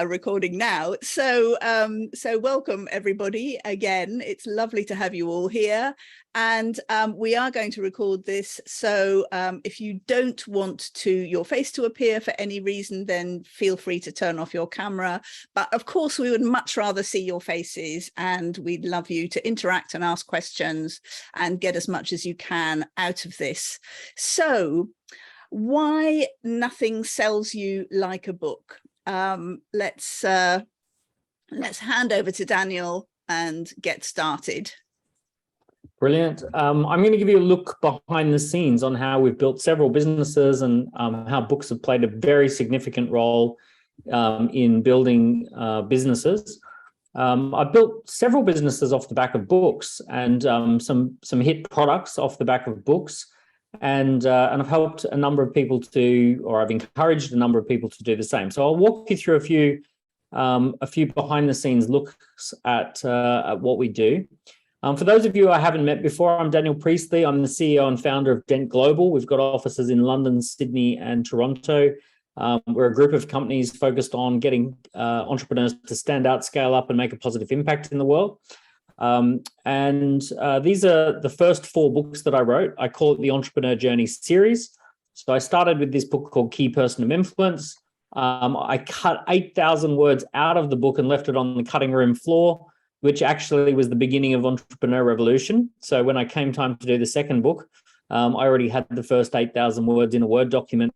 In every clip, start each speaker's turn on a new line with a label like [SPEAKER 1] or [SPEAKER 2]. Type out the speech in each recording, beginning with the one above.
[SPEAKER 1] recording now. So welcome everybody again. It's lovely to have you all here, and we are going to record this. So if you don't want your face to appear for any reason, then feel free to turn off your camera. But of course, we would much rather see your faces, and we'd love you to interact and ask questions and get as much as you can out of this. So why nothing sells you like a book? Let's hand over to Daniel and get started.
[SPEAKER 2] Brilliant. I'm going to give you a look behind the scenes on how we've built several businesses and how books have played a very significant role in building businesses. I've built several businesses off the back of books, and some hit products off the back of books. And I've helped a number of people or I've encouraged a number of people to do the same. So I'll walk you through a few behind the scenes looks at what we do. For those of you I haven't met before, I'm Daniel Priestley. I'm the CEO and founder of Dent Global. We've got offices in London, Sydney, and Toronto. We're a group of companies focused on getting entrepreneurs to stand out, scale up, and make a positive impact in the world. These are the first 4 books that I wrote. I call it the Entrepreneur Journey series. So I started with this book called Key Person of Influence. I cut 8,000 words out of the book and left it on the cutting room floor, which actually was the beginning of Entrepreneur Revolution. So when I came time to do the second book, I already had the first 8,000 words in a Word document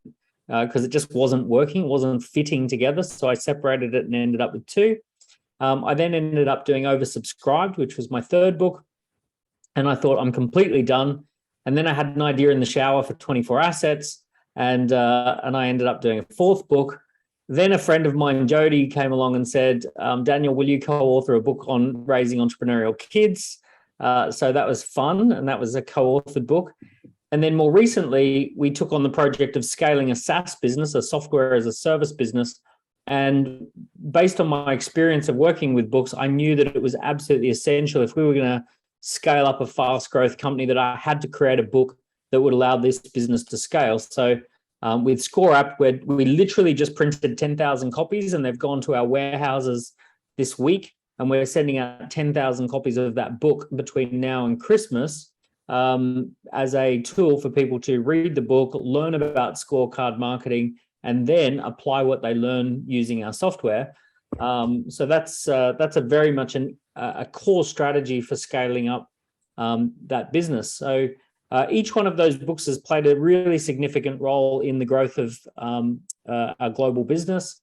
[SPEAKER 2] because it just wasn't working, wasn't fitting together. So I separated it and ended up with 2. I then ended up doing Oversubscribed, which was my third book. And I thought, I'm completely done. And then I had an idea in the shower for 24 Assets. And I ended up doing a 4th book. Then a friend of mine, Jody, came along and said, Daniel, will you co-author a book on raising entrepreneurial kids? So that was fun. And that was a co-authored book. And then more recently, we took on the project of scaling a SaaS business, a software as a service business. And based on my experience of working with books, I knew that it was absolutely essential if we were going to scale up a fast growth company that I had to create a book that would allow this business to scale. So with Score App, we literally just printed 10,000 copies and they've gone to our warehouses this week. And we're sending out 10,000 copies of that book between now and Christmas as a tool for people to read the book, learn about scorecard marketing, and then apply what they learn using our software. So that's a very much a core strategy for scaling up that business. So each one of those books has played a really significant role in the growth of our global business,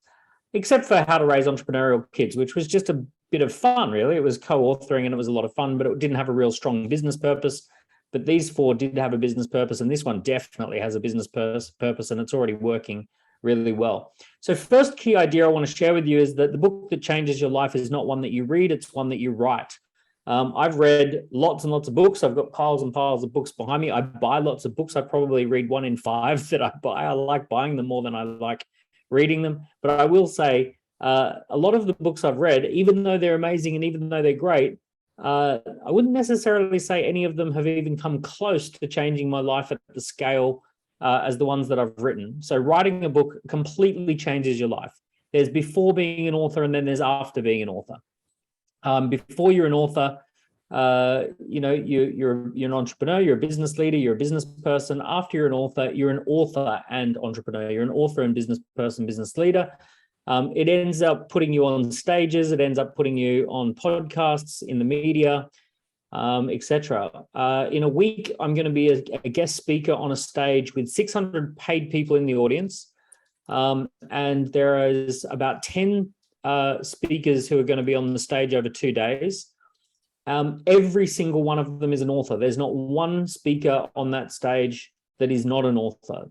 [SPEAKER 2] except for How to Raise Entrepreneurial Kids, which was just a bit of fun, really. It was co-authoring and it was a lot of fun, but it didn't have a real strong business purpose. But these 4 did have a business purpose, and this one definitely has a business purpose, and it's already working really well. So first key idea I want to share with you is that the book that changes your life is not one that you read, it's one that you write. I've read lots and lots of books. I've got piles and piles of books behind me. I buy lots of books. I probably read 1 in 5 that I buy. I like buying them more than I like reading them. But I will say a lot of the books I've read, even though they're amazing and even though they're great, I wouldn't necessarily say any of them have even come close to changing my life at the scale as the ones that I've written. So writing a book completely changes your life. There's before being an author and then there's after being an author. Before you're an author, you're an entrepreneur, you're a business leader, you're a business person. After you're an author and entrepreneur. You're an author and business person, business leader. It ends up putting you on stages. It ends up putting you on podcasts, in the media, etc. In a week, I'm going to be a guest speaker on a stage with 600 paid people in the audience. And there is about 10 speakers who are going to be on the stage over 2 days. Every single one of them is an author. There's not one speaker on that stage that is not an author.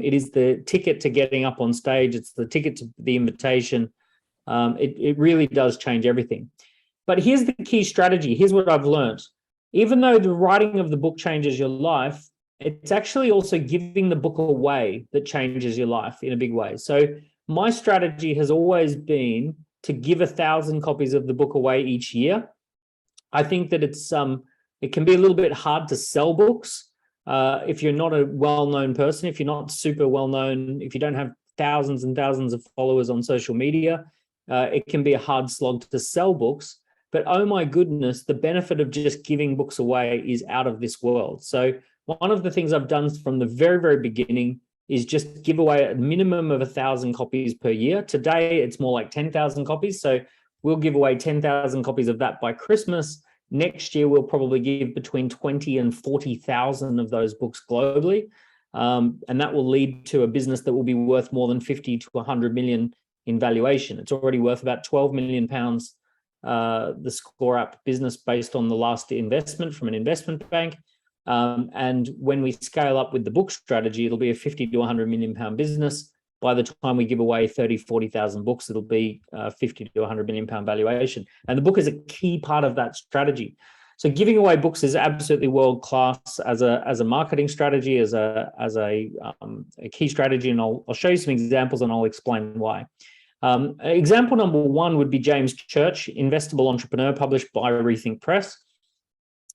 [SPEAKER 2] It is the ticket to getting up on stage. It's the ticket to the invitation. It really does change everything. But here's the key strategy. Here's what I've learned. Even though the writing of the book changes your life, it's actually also giving the book away that changes your life in a big way. So my strategy has always been to give 1,000 copies of the book away each year. I think that it can be a little bit hard to sell books if you're not a well-known person, if you're not super well-known, if you don't have thousands and thousands of followers on social media. It can be a hard slog to sell books, but oh my goodness, the benefit of just giving books away is out of this world. So one of the things I've done from the very, very beginning is just give away a minimum of 1,000 copies per year. Today, it's more like 10,000 copies. So we'll give away 10,000 copies of that by Christmas. Next year, we'll probably give between 20 and 40,000 of those books globally. And that will lead to a business that will be worth more than 50 to 100 million in valuation. It's already worth about 12 million pounds, the Score App business, based on the last investment from an investment bank. And when we scale up with the book strategy, it'll be a 50 to 100 million pound business. By the time we give away 30, 40,000 books, it'll be 50 to 100 million pound valuation. And the book is a key part of that strategy. So giving away books is absolutely world-class as a marketing strategy, as a key strategy. And I'll show you some examples and I'll explain why. Example number one would be James Church, Investable Entrepreneur, published by Rethink Press.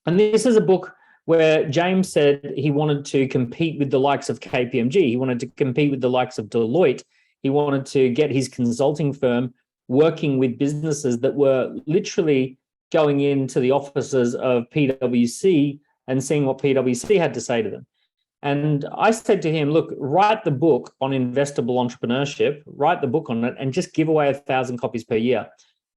[SPEAKER 2] And this is a book where James said he wanted to compete with the likes of KPMG. He wanted to compete with the likes of Deloitte. He wanted to get his consulting firm working with businesses that were literally going into the offices of PwC and seeing what PwC had to say to them. And I said to him, look, write the book on investable entrepreneurship, write the book on it, and just give away 1,000 copies per year.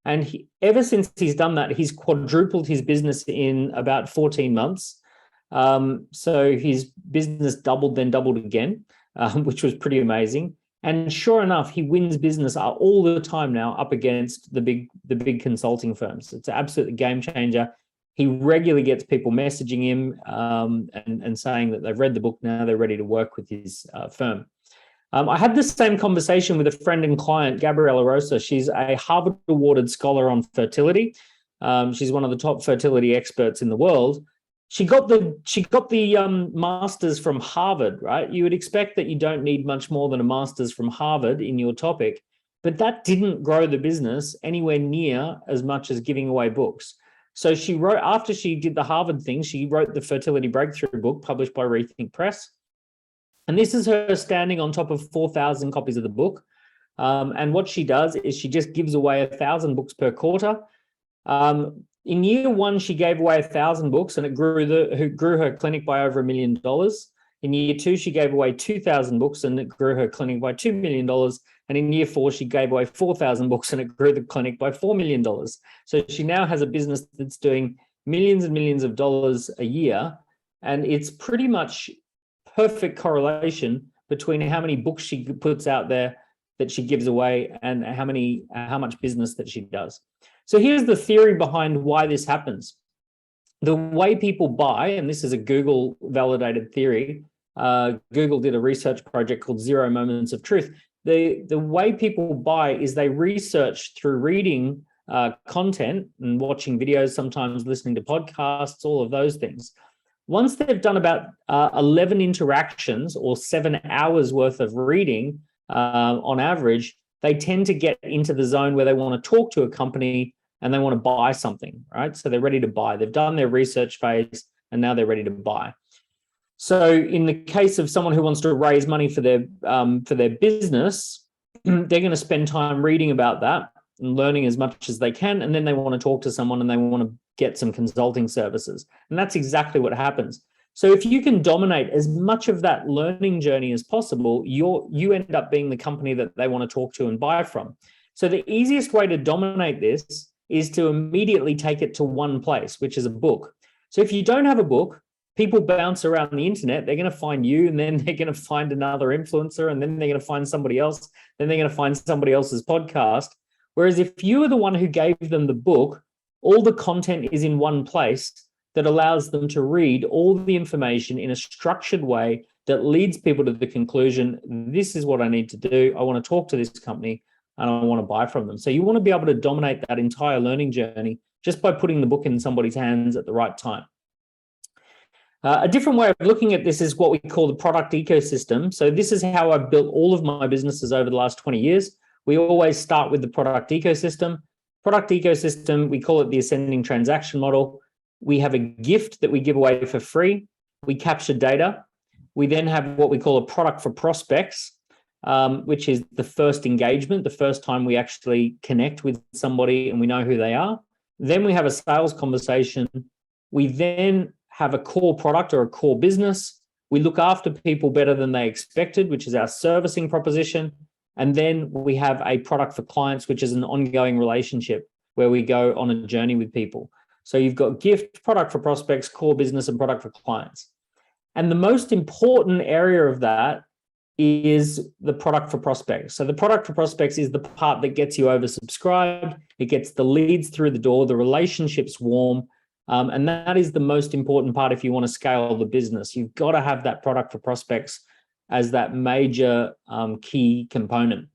[SPEAKER 2] And ever since he's done that, he's quadrupled his business in about 14 months. So his business doubled, then doubled again, which was pretty amazing. And sure enough, he wins business all the time now up against the big consulting firms. It's an absolute game changer. He regularly gets people messaging him and saying that they've read the book, now they're ready to work with his firm. I had this same conversation with a friend and client, Gabriella Rosa. She's a Harvard awarded scholar on fertility. She's one of the top fertility experts in the world. She got the master's from Harvard, right? You would expect that you don't need much more than a master's from Harvard in your topic, but that didn't grow the business anywhere near as much as giving away books. So she wrote, after she did the Harvard thing, she wrote the Fertility Breakthrough book published by Rethink Press. And this is her standing on top of 4,000 copies of the book. And what she does is she just gives away 1,000 books per quarter. In year one, she gave away 1,000 books and it grew her clinic by over $1 million. In year two, she gave away 2,000 books and it grew her clinic by $2 million. And in year four, she gave away 4,000 books and it grew the clinic by $4 million. So she now has a business that's doing millions and millions of dollars a year. And it's pretty much perfect correlation between how many books she puts out there that she gives away and how much business that she does. So here's the theory behind why this happens. The way people buy, and this is a Google validated theory, Google did a research project called 0 Moments of Truth. The way people buy is they research through reading content and watching videos, sometimes listening to podcasts, all of those things. Once they've done about 11 interactions or 7 hours worth of reading on average, they tend to get into the zone where they want to talk to a company and they want to buy something, right? So they're ready to buy. They've done their research phase and now they're ready to buy. So in the case of someone who wants to raise money for their business, they're going to spend time reading about that and learning as much as they can. And then they want to talk to someone and they want to get some consulting services. And that's exactly what happens. So if you can dominate as much of that learning journey as possible, you end up being the company that they want to talk to and buy from. So the easiest way to dominate this is to immediately take it to one place, which is a book. So if you don't have a book, people bounce around the internet, they're going to find you, and then they're going to find another influencer, and then they're going to find somebody else, then they're going to find somebody else's podcast. Whereas if you are the one who gave them the book, all the content is in one place that allows them to read all the information in a structured way that leads people to the conclusion, this is what I need to do. I want to talk to this company and I want to buy from them. So you want to be able to dominate that entire learning journey just by putting the book in somebody's hands at the right time. A different way of looking at this is what we call the product ecosystem. So this is how I've built all of my businesses over the last 20 years. We always start with the product ecosystem. Product ecosystem, we call it the ascending transaction model. We have a gift that we give away for free. We capture data. We then have what we call a product for prospects. which is the first engagement, the first time we actually connect with somebody and we know who they are. Then we have a sales conversation. We then have a core product or a core business. We look after people better than they expected, which is our servicing proposition. And then we have a product for clients, which is an ongoing relationship where we go on a journey with people. So you've got gift, product for prospects, core business, and product for clients. And the most important area of that is the product for prospects. So the product for prospects is the part that gets you oversubscribed. It gets the leads through the door, the relationships warm. And that is the most important part if you want to scale the business. You've got to have that product for prospects as that major key component.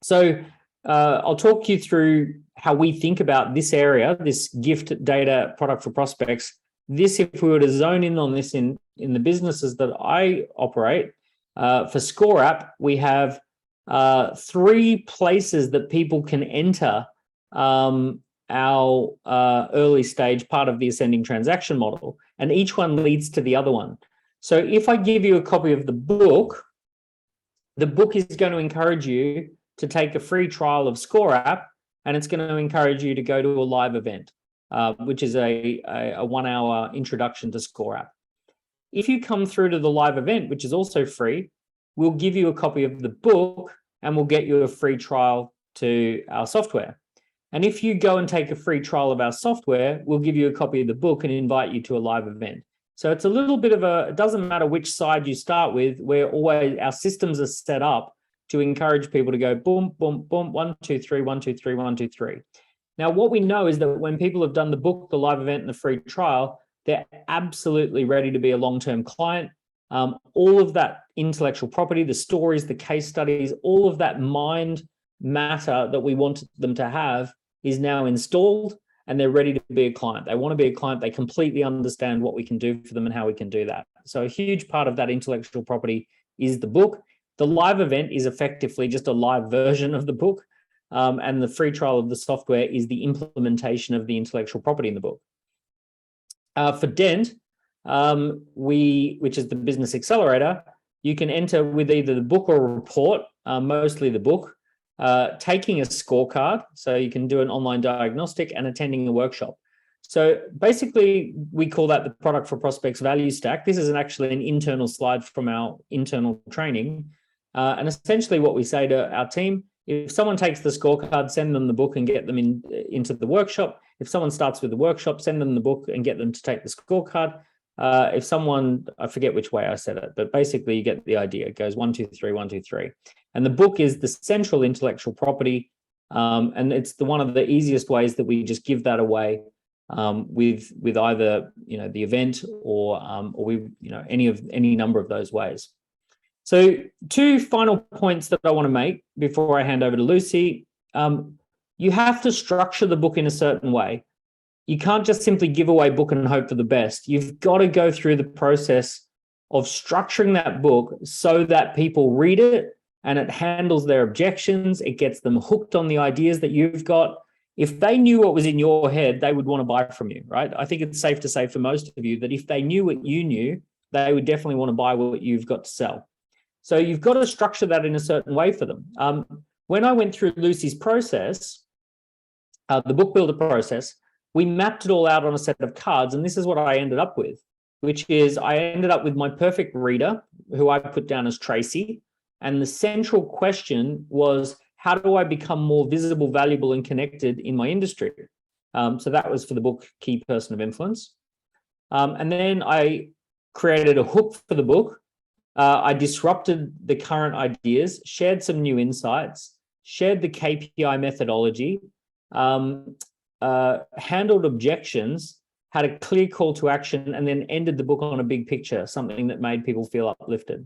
[SPEAKER 2] So I'll talk you through how we think about this area, this gift data product for prospects. This, if we were to zone in on this in the businesses that I operate, for Score App, we have 3 places that people can enter our early stage part of the ascending transaction model, and each one leads to the other one. So if I give you a copy of the book is going to encourage you to take a free trial of Score App, and it's going to encourage you to go to a live event, which is a 1-hour introduction to Score App. If you come through to the live event, which is also free, we'll give you a copy of the book and we'll get you a free trial to our software. And if you go and take a free trial of our software, we'll give you a copy of the book and invite you to a live event. So it's a little bit of it doesn't matter which side you start with, our systems are set up to encourage people to go boom, boom, boom, 1, 2, 3, 1, 2, 3, 1, 2, 3. Now, what we know is that when people have done the book, the live event, and the free trial, they're absolutely ready to be a long-term client. All of that intellectual property, the stories, the case studies, all of that mind matter that we want them to have is now installed, and they're ready to be a client. They want to be a client. They completely understand what we can do for them and how we can do that. So a huge part of that intellectual property is the book. The live event is effectively just a live version of the book, and the free trial of the software is the implementation of the intellectual property in the book. For Dent, which is the business accelerator, you can enter with either the book or a report, mostly the book, taking a scorecard, so you can do an online diagnostic, and attending a workshop. So basically, we call that the product for prospects value stack. This is actually an internal slide from our internal training. And essentially what we say to our team, if someone takes the scorecard, send them the book and get them into the workshop. If someone starts with the workshop, send them the book and get them to take the scorecard. If someone, I forget which way I said it, but basically you get the idea. It goes 1, 2, 3, 1, 2, 3. And the book is the central intellectual property. And it's one of the easiest ways that we just give that away with either, the event or any number of those ways. So 2 final points that I want to make before I hand over to Lucy. You have to structure the book in a certain way. You can't just simply give away a book and hope for the best. You've got to go through the process of structuring that book so that people read it and it handles their objections. It gets them hooked on the ideas that you've got. If they knew what was in your head, they would want to buy from you, right? I think it's safe to say for most of you that if they knew what you knew, they would definitely want to buy what you've got to sell. So you've got to structure that in a certain way for them. When I went through Lucy's process, the book builder process, we mapped it all out on a set of cards, and this is what I ended up with, which is I ended up with my perfect reader, who I put down as Tracy, and the central question was, how do I become more visible, valuable, and connected in my industry? So that was for the book, Key Person of Influence. And then I created a hook for the book. I disrupted the current ideas, shared some new insights, shared the KPI methodology, handled objections, had a clear call to action, and then ended the book on a big picture, something that made people feel uplifted.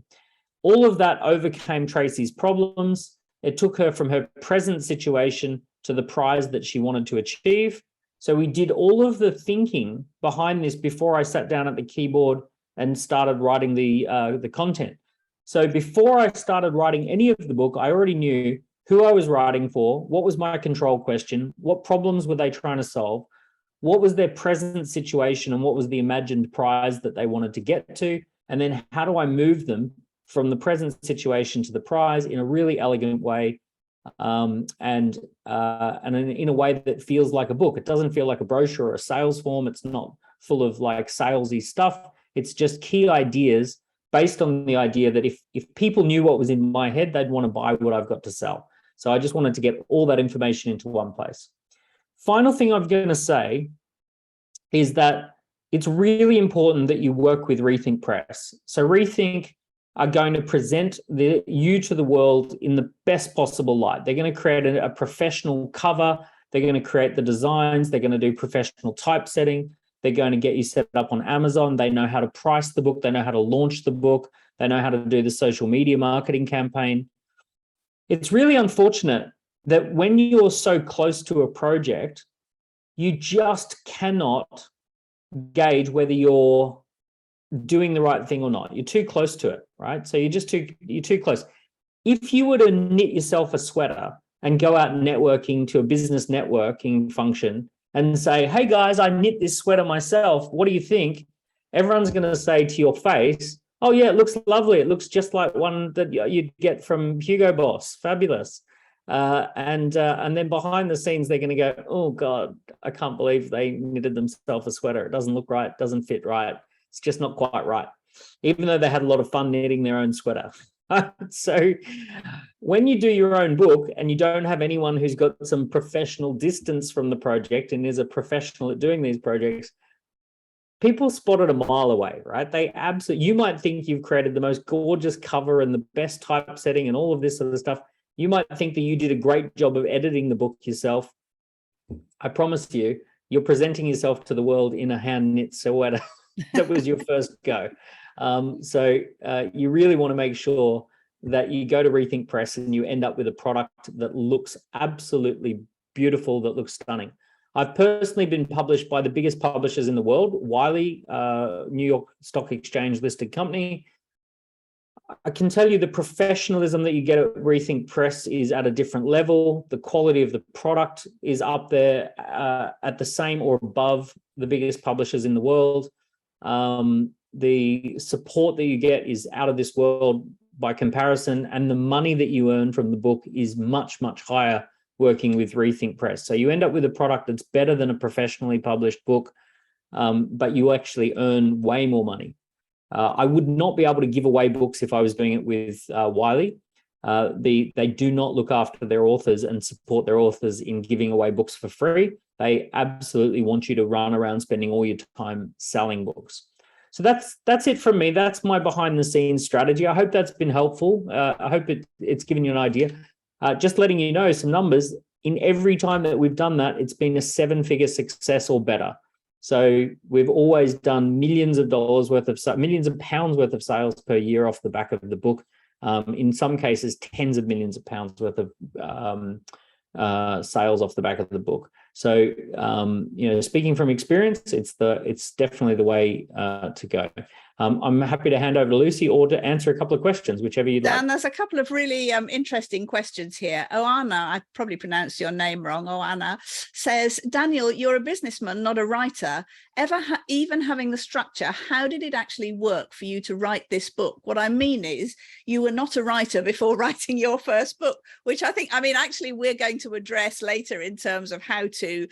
[SPEAKER 2] All of that overcame Tracy's problems. It took her from her present situation to the prize that she wanted to achieve. So we did all of the thinking behind this before I sat down at the keyboard and started writing the content. So before I started writing any of the book, I already knew who I was writing for, what was my control question, what problems were they trying to solve, what was their present situation, and what was the imagined prize that they wanted to get to, and then how do I move them from the present situation to the prize in a really elegant way, and in a way that feels like a book. It doesn't feel like a brochure or a sales form. It's not full of like salesy stuff. It's just key ideas based on the idea that if people knew what was in my head, they'd want to buy what I've got to sell. So I just wanted to get all that information into one place. Final thing I'm going to say is that it's really important that you work with Rethink Press. So Rethink are going to present you to the world in the best possible light. They're going to create a professional cover. They're going to create the designs. They're going to do professional typesetting. They're going to get you set up on Amazon. They know how to price the book. They know how to launch the book. They know how to do the social media marketing campaign. It's really unfortunate that when you're so close to a project, you just cannot gauge whether you're doing the right thing or not. You're too close to it, right? So you're too close. If you were to knit yourself a sweater and go out networking to a business networking function and say, hey guys, I knit this sweater myself, what do you think? Everyone's going to say to your face, oh yeah, it looks lovely. It looks just like one that you'd get from Hugo Boss. Fabulous. And then behind the scenes, they're going to go, oh God, I can't believe they knitted themselves a sweater. It doesn't look right. It doesn't fit right. It's just not quite right, even though they had a lot of fun knitting their own sweater. So when you do your own book and you don't have anyone who's got some professional distance from the project and is a professional at doing these projects, people spot it a mile away, right? You might think you've created the most gorgeous cover and the best typesetting and all of this sort of stuff. You might think that you did a great job of editing the book yourself. I promise you, you're presenting yourself to the world in a hand-knit sweater. That was your first go. So you really want to make sure that you go to Rethink Press and you end up with a product that looks absolutely beautiful, that looks stunning. I've personally been published by the biggest publishers in the world, Wiley, New York Stock Exchange listed company. I can tell you the professionalism that you get at Rethink Press is at a different level. The quality of the product is up there at the same or above the biggest publishers in the world. The support that you get is out of this world by comparison, and the money that you earn from the book is much, much higher working with Rethink Press. So you end up with a product that's better than a professionally published book, but you actually earn way more money. I would not be able to give away books if I was doing it with Wiley. They do not look after their authors and support their authors in giving away books for free. They absolutely want you to run around spending all your time selling books. So that's it from me. That's my behind the scenes strategy. I hope that's been helpful. I hope it's given you an idea. Just letting you know some numbers. In every time that we've done that, it's been a 7-figure success or better. So we've always done millions of pounds worth of sales per year off the back of the book. In some cases, tens of millions of pounds worth of sales off the back of the book. So, speaking from experience, it's definitely the way to go. I'm happy to hand over to Lucy or to answer a couple of questions, whichever you'd like.
[SPEAKER 1] Dan, there's a couple of really interesting questions here. Oana, I probably pronounced your name wrong, Oana, says, Daniel, you're a businessman, not a writer. Even having the structure, how did it actually work for you to write this book? What I mean is, you were not a writer before writing your first book, which actually we're going to address later in terms of how to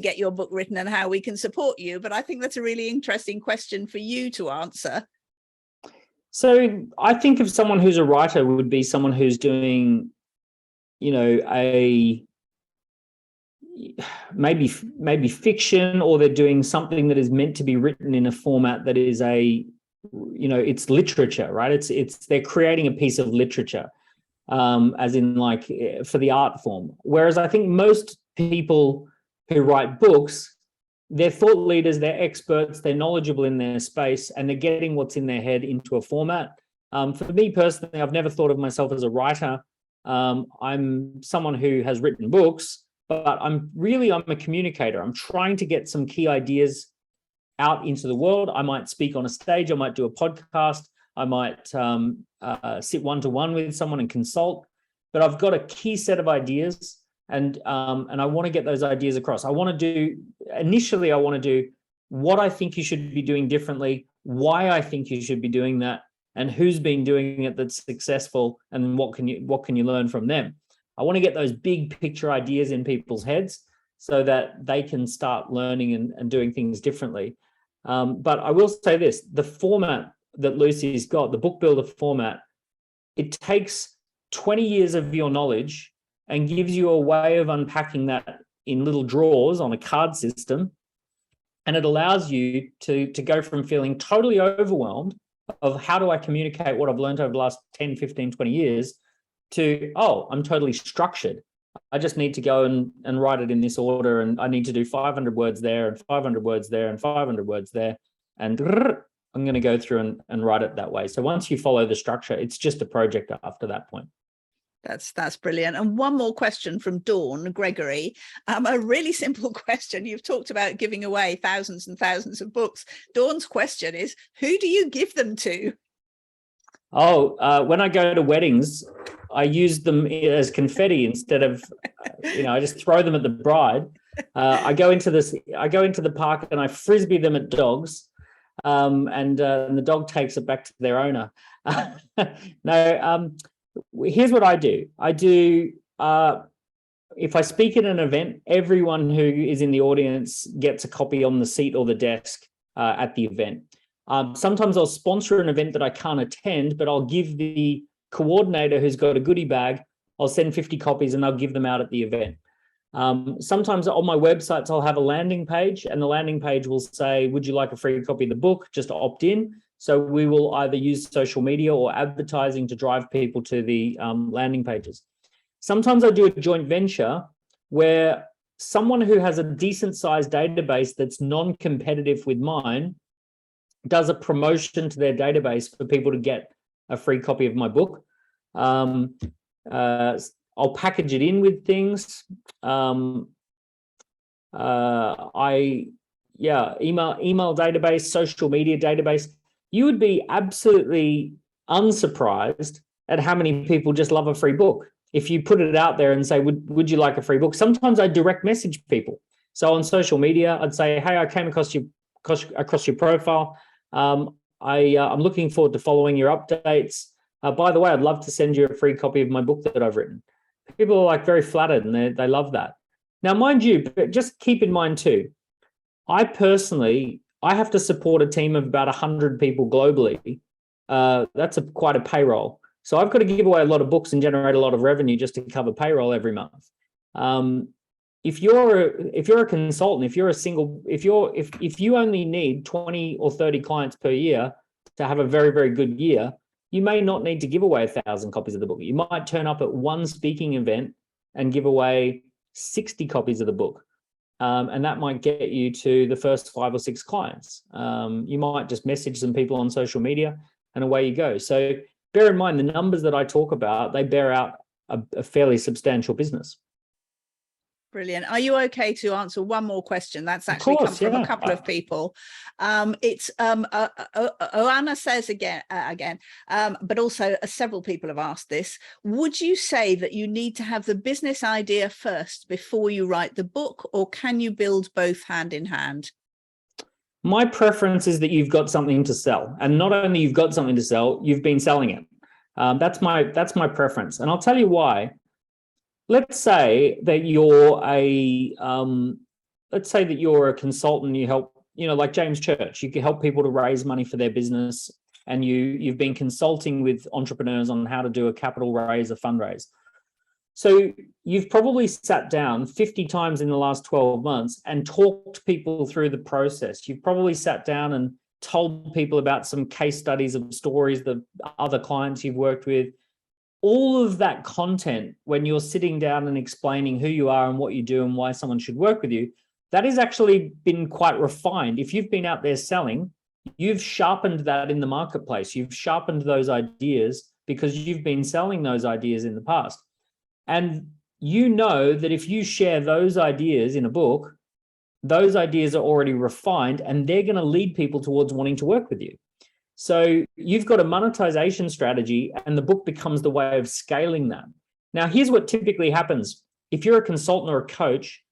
[SPEAKER 1] get your book written and how we can support you. But I think that's a really interesting question for you to answer.
[SPEAKER 2] So I think of someone who's a writer would be someone who's doing, maybe fiction, or they're doing something that is meant to be written in a format that is it's literature, right? They're creating a piece of literature, as in like for the art form. Whereas I think most people who write books, they're thought leaders, they're experts, they're knowledgeable in their space, and they're getting what's in their head into a format. For me personally, I've never thought of myself as a writer. I'm someone who has written books, but I'm a communicator. I'm trying to get some key ideas out into the world. I might speak on a stage, I might do a podcast, I might sit one-to-one with someone and consult, but I've got a key set of ideas. And I want to get those ideas across. I want to do what I think you should be doing differently, why I think you should be doing that, and who's been doing it that's successful, and what can you learn from them. I want to get those big picture ideas in people's heads so that they can start learning and doing things differently. But I will say this, the format that Lucy's got, the book builder format, it takes 20 years of your knowledge and gives you a way of unpacking that in little drawers on a card system. And it allows you to go from feeling totally overwhelmed of how do I communicate what I've learned over the last 10, 15, 20 years to, oh, I'm totally structured. I just need to go and write it in this order, and I need to do 500 words there and 500 words there and 500 words there. And I'm going to go through and write it that way. So once you follow the structure, it's just a project after that point.
[SPEAKER 1] That's brilliant. And one more question from Dawn Gregory. A really simple question. You've talked about giving away thousands and thousands of books. Dawn's question is, who do you give them to?
[SPEAKER 2] Oh, when I go to weddings, I use them as confetti instead of, I just throw them at the bride. I go into the park and I frisbee them at dogs, and the dog takes it back to their owner. No. Here's what I do. If I speak at an event, everyone who is in the audience gets a copy on the seat or the desk at the event. Sometimes I'll sponsor an event that I can't attend, but I'll give the coordinator who's got a goodie bag, I'll send 50 copies and I'll give them out at the event. Sometimes on my websites, I'll have a landing page, and the landing page will say, would you like a free copy of the book? Just to opt in. So we will either use social media or advertising to drive people to the landing pages. Sometimes I do a joint venture where someone who has a decent sized database that's non-competitive with mine does a promotion to their database for people to get a free copy of my book. I'll package it in with things. Email database, social media database. You would be absolutely unsurprised at how many people just love a free book. If you put it out there and say, would you like a free book? Sometimes I direct message people. So on social media, I'd say, hey, I came across your profile. I'm looking forward to following your updates. By the way, I'd love to send you a free copy of my book that I've written. People are like very flattered, and they love that. Now, mind you, but just keep in mind too, I have to support a team of about 100 people globally. That's quite a payroll. So I've got to give away a lot of books and generate a lot of revenue just to cover payroll every month. If you're a consultant, if you only need 20 or 30 clients per year to have a very, very good year, you may not need to give away 1,000 copies of the book. You might turn up at one speaking event and give away 60 copies of the book. And that might get you to the first 5 or 6 clients. You might just message some people on social media and away you go. So bear in mind, the numbers that I talk about, they bear out a fairly substantial business.
[SPEAKER 1] Brilliant. Are you okay to answer one more question? That's actually come from a couple of people. It's Oana says again, but also several people have asked this. Would you say that you need to have the business idea first before you write the book, or can you build both hand in hand?
[SPEAKER 2] My preference is that you've got something to sell, and not only you've got something to sell, you've been selling it. That's my preference, and I'll tell you why. Let's say that you're a consultant. You help, like James Church. You can help people to raise money for their business, and you've been consulting with entrepreneurs on how to do a capital raise, a fundraise. So you've probably sat down 50 times in the last 12 months and talked people through the process. You've probably sat down and told people about some case studies of stories, the other clients you've worked with. All of that content, when you're sitting down and explaining who you are and what you do and why someone should work with you, that has actually been quite refined. If you've been out there selling, you've sharpened that in the marketplace. You've sharpened those ideas because you've been selling those ideas in the past. And you know that if you share those ideas in a book, those ideas are already refined and they're going to lead people towards wanting to work with you. So you've got a monetization strategy, and the book becomes the way of scaling that. Now, here's what typically happens. If you're a consultant or a coach,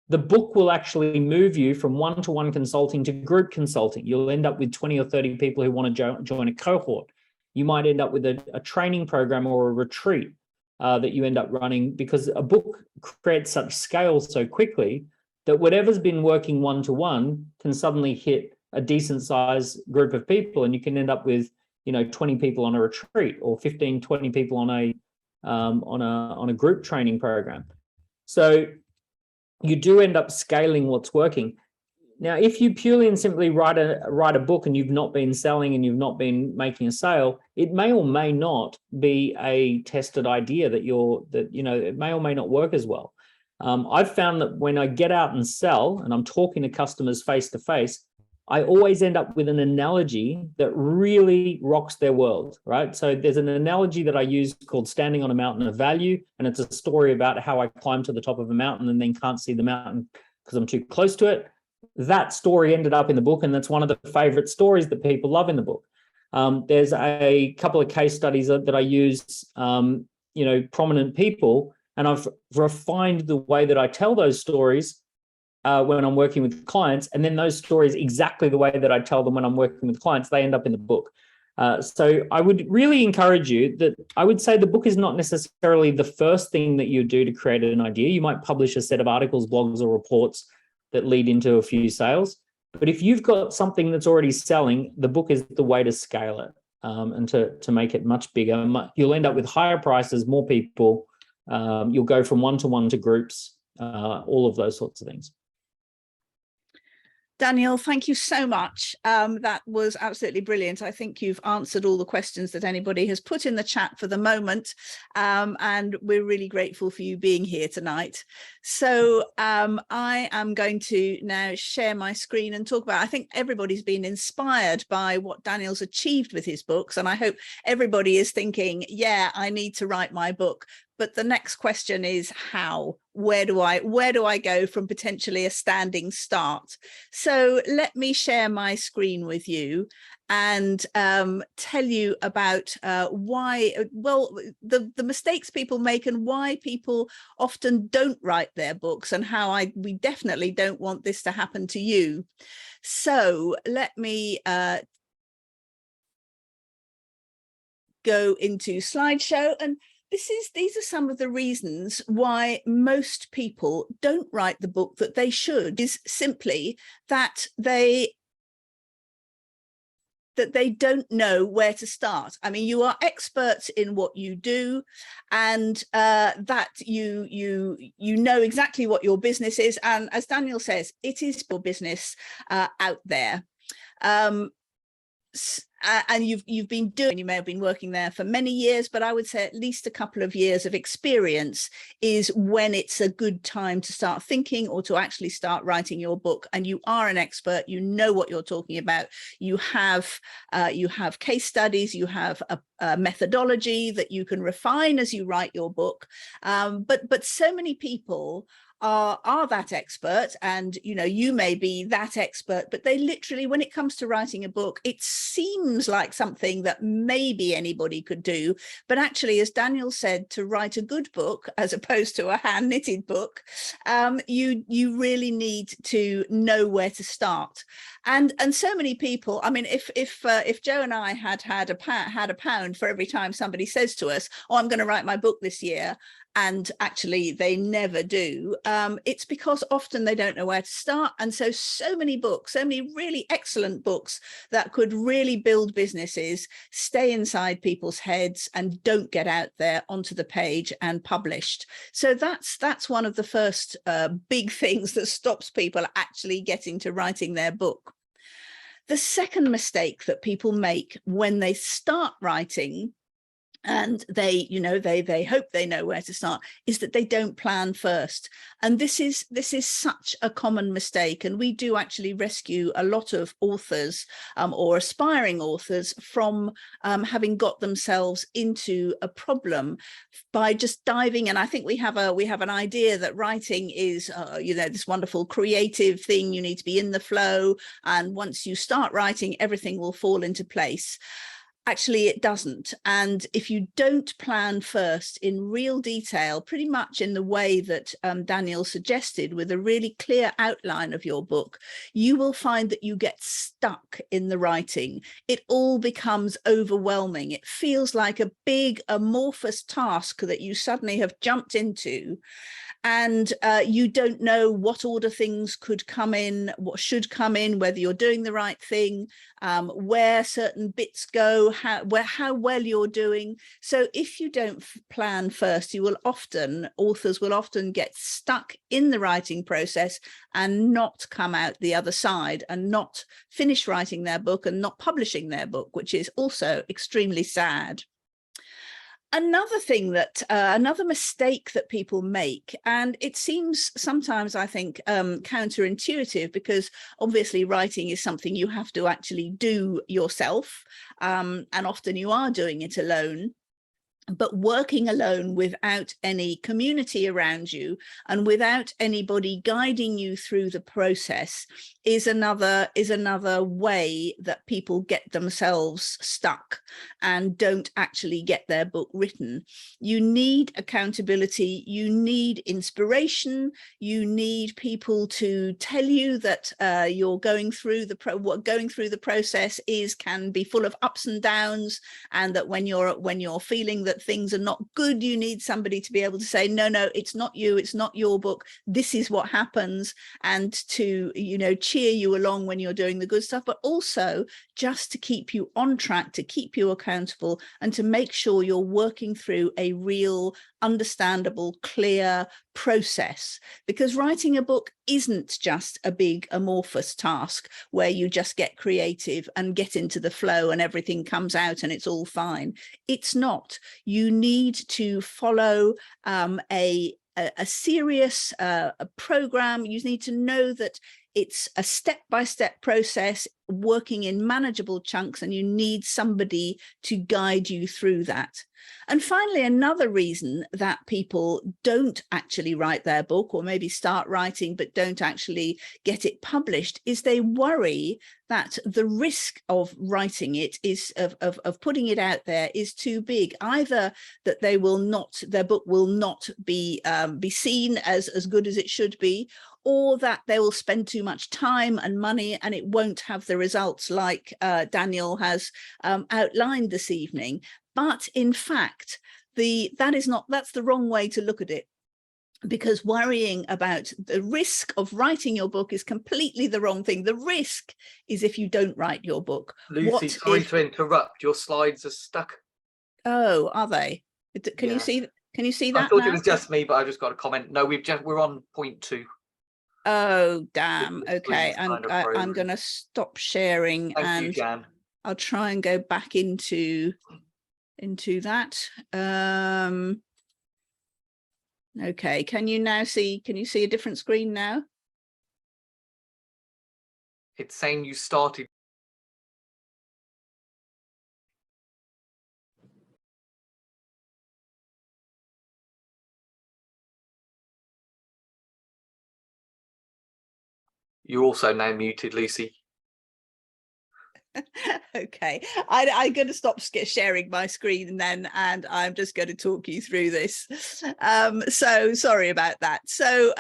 [SPEAKER 2] the book will actually move you from one-to-one consulting to group consulting. You'll end up with 20 or 30 people who want to join a cohort. You might end up with a training program or a retreat that you end up running, because a book creates such scale so quickly that whatever's been working one-to-one can suddenly hit a decent sized group of people, and you can end up with, 20 people on a retreat, or 15, 20 people on a group training program. So you do end up scaling what's working. Now, if you purely and simply write a book and you've not been selling and you've not been making a sale, it may or may not be a tested idea that it may or may not work as well. I've found that when I get out and sell and I'm talking to customers face to face, I always end up with an analogy that really rocks their world, right? So there's an analogy that I use called standing on a mountain of value, and it's a story about how I climbed to the top of a mountain and then can't see the mountain because I'm too close to it. That story ended up in the book, and that's one of the favorite stories that people love in the book. There's a couple of case studies that I use, prominent people, and I've refined the way that I tell those stories when I'm working with clients, and then those stories, exactly the way that I tell them when I'm working with clients, they end up in the book. So I would really encourage you that I would say the book is not necessarily the first thing that you do to create an idea. You might publish a set of articles, blogs, or reports that lead into a few sales. But if you've got something that's already selling, the book is the way to scale it and to make it much bigger. You'll end up with higher prices, more people. You'll go from one-to-one to groups, all of those sorts of things.
[SPEAKER 1] Daniel, thank you so much. That was absolutely brilliant. I think you've answered all the questions that anybody has put in the chat for the moment, and we're really grateful for you being here tonight. So I am going to now share my screen and talk about, I think everybody's been inspired by what Daniel's achieved with his books, and I hope everybody is thinking, yeah, I need to write my book. But the next question is how? Where do I go from potentially a standing start? So let me share my screen with you and tell you about why, well, the mistakes people make and why people often don't write their books, and how we definitely don't want this to happen to you. So let me go into slideshow, and these are some of the reasons why most people don't write the book that they should. Is simply that they don't know where to start. I mean, you are experts in what you do, and that you know exactly what your business is, and as Daniel says, it is your business out there. And you've been doing, you may have been working there for many years, but I would say at least a couple of years of experience is when it's a good time to start thinking or to actually start writing your book. And you are an expert, you know what you're talking about. You have case studies, you have a methodology that you can refine as you write your book. But so many people are that expert, and you may be that expert, but they literally, when it comes to writing a book, it seems like something that maybe anybody could do, but actually, as Daniel said, to write a good book as opposed to a hand-knitted book, you really need to know where to start. And so many people, I mean, if Joe and I had a pound for every time somebody says to us, oh, I'm going to write my book this year, and actually they never do, it's because often they don't know where to start. And so many books, so many really excellent books that could really build businesses, stay inside people's heads and don't get out there onto the page and published. So that's one of the first big things that stops people actually getting to writing their book. The second mistake that people make when they start writing, and they hope they know where to start, is that they don't plan first. And this is such a common mistake, and we do actually rescue a lot of authors or aspiring authors from having got themselves into a problem by just diving. And I think we have an idea that writing is this wonderful creative thing. You need to be in the flow, and once you start writing, everything will fall into place. Actually, it doesn't. And if you don't plan first in real detail, pretty much in the way that Daniel suggested, with a really clear outline of your book, you will find that you get stuck in the writing. It all becomes overwhelming. It feels like a big amorphous task that you suddenly have jumped into. And you don't know what order things could come in, what should come in, whether you're doing the right thing, where certain bits go, how well you're doing. So if you don't plan first, authors will often get stuck in the writing process and not come out the other side and not finish writing their book and not publishing their book, which is also extremely sad. Another thing that another mistake that people make, and it seems sometimes, I think, counterintuitive, because obviously writing is something you have to actually do yourself, and often you are doing it alone. But working alone without any community around you and without anybody guiding you through the process is another way that people get themselves stuck and don't actually get their book written. You need accountability, you need inspiration, you need people to tell you that you're going through the process can be full of ups and downs, and that when you're feeling that things are not good, you need somebody to be able to say, no, it's not you, it's not your book, this is what happens, and to, cheer you along when you're doing the good stuff, but also just to keep you on track, to keep you accountable, and to make sure you're working through a real, understandable, clear process. Because writing a book isn't just a big amorphous task where you just get creative and get into the flow and everything comes out and it's all fine. It's not. You need to follow a serious program. You need to know that it's a step-by-step process, working in manageable chunks, and you need somebody to guide you through that. And finally, another reason that people don't actually write their book, or maybe start writing but don't actually get it published, is they worry that the risk of writing it is of putting it out there is too big. Either that their book will not be seen as good as it should be, or that they will spend too much time and money and it won't have the results like Daniel has outlined this evening. But in fact, that's the wrong way to look at it, because worrying about the risk of writing your book is completely the wrong thing. The risk is if you don't write your book.
[SPEAKER 3] Lucy, sorry to interrupt, your slides are stuck.
[SPEAKER 1] Oh, are they? Can you see that?
[SPEAKER 3] I thought it was just me, but I just got a comment. No, we're on point 2.
[SPEAKER 1] Oh, damn. Okay, I'm going to stop sharing.
[SPEAKER 3] Thank you, Jan.
[SPEAKER 1] I'll try and go back into that. Okay, can you see a different screen now?
[SPEAKER 3] It's saying you started. You're also now muted, Lucy.
[SPEAKER 1] Okay, I'm going to stop sharing my screen then, and I'm just going to talk you through this. So sorry about that. So